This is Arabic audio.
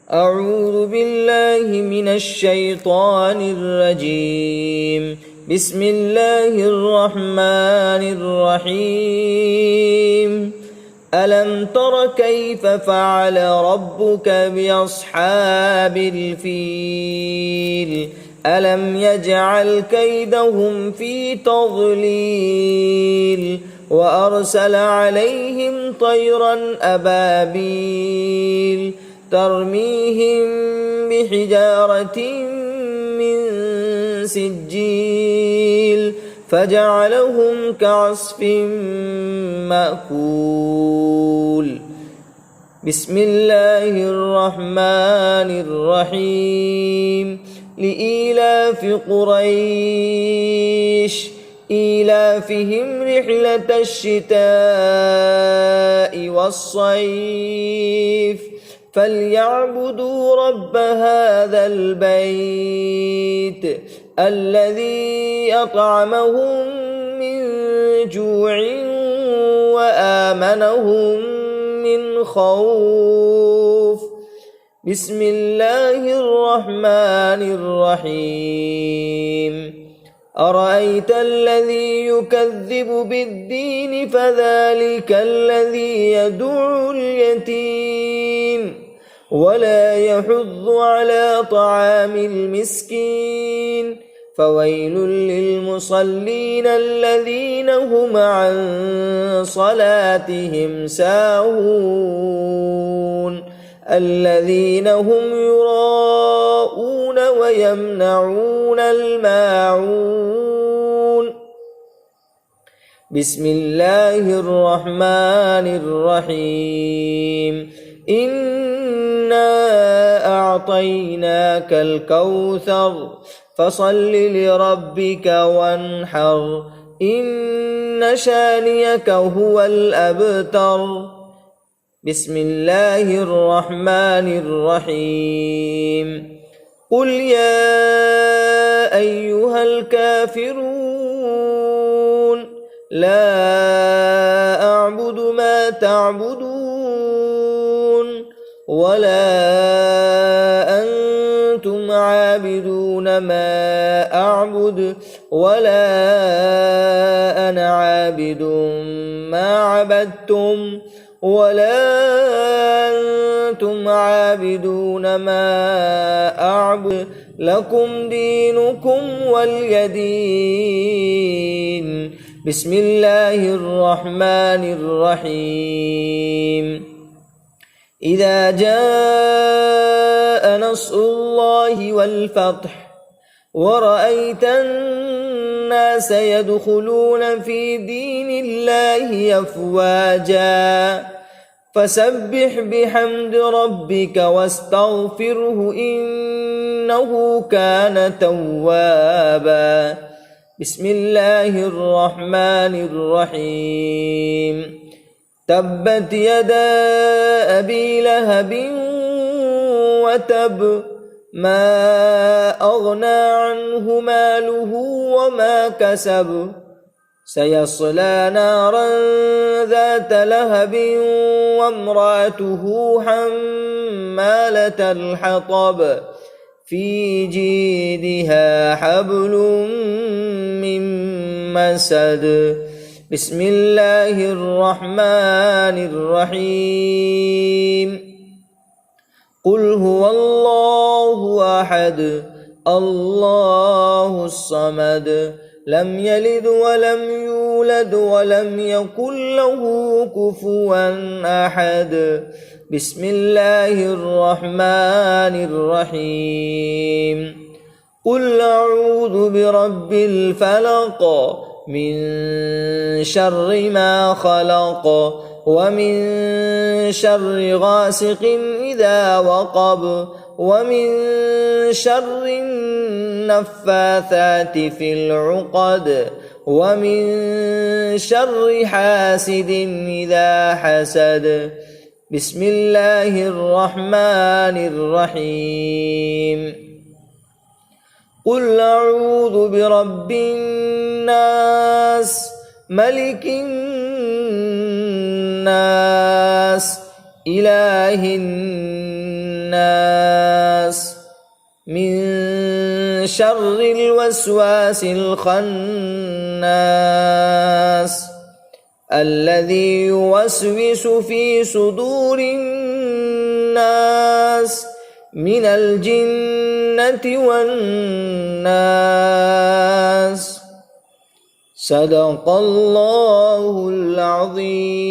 أعوذ بالله من الشيطان الرجيم. بسم الله الرحمن الرحيم. ألم تر كيف فعل ربك بأصحاب الفيل ألم يجعل كيدهم في تضليل وأرسل عليهم طيرا أبابيل ترميهم بحجارة من سجيل فجعلهم كعصف مأكول. بسم الله الرحمن الرحيم. لإيلاف قريش إيلافهم رحلة الشتاء والصيف فليعبدوا رب هذا البيت الذي أطعمهم من جوع وآمنهم من خوف. بسم الله الرحمن الرحيم. أرأيت الذي يكذب بالدين فذلك الذي يدعو اليتيم ولا يحض على طعام المسكين فويل للمصلين الذين هم عن صلاتهم ساهون الذين هم يراءون ويمنعون الماعون. بسم الله الرحمن الرحيم. إنا أعطيناك الكوثر فصل لربك وانحر إن شانئك هو الأبتر. بسم الله الرحمن الرحيم. قل يا أيها الكافرون لا أعبد ما تعبدون ولا أنتم عابدون ما أعبد ولا أنا عابد ما عبدتم ولا أنتم عابدون ما أعبد لكم دينكم ولي دين. بسم الله الرحمن الرحيم. إذا جاء نصر الله والفتح ورأيت الناس يدخلون في دين الله أفواجا فسبح بحمد ربك واستغفره إنه كان توابا. بسم الله الرحمن الرحيم. تبت يدا أبي لهب وتب ما أغنى عنه ماله وما كسب سيصلى نارا ذات لهب وامرأته حمالة الحطب في جيدها حبل من مسد. بسم الله الرحمن الرحيم. قل هو الله أحد الله الصمد لم يلد ولم يولد ولم يكن له كفوا أحد. بسم الله الرحمن الرحيم. قل أعوذ برب الفلق من شر ما خلق ومن شر غاسق إذا وقب ومن شر النفاثات في العقد ومن شر حاسد إذا حسد. بسم الله الرحمن الرحيم. قل أعوذ برب الناس ملك الناس إله الناس الناس من شر الوسواس الخناس الذي يوسوس في صدور الناس من الجنة والناس. صدق الله العظيم.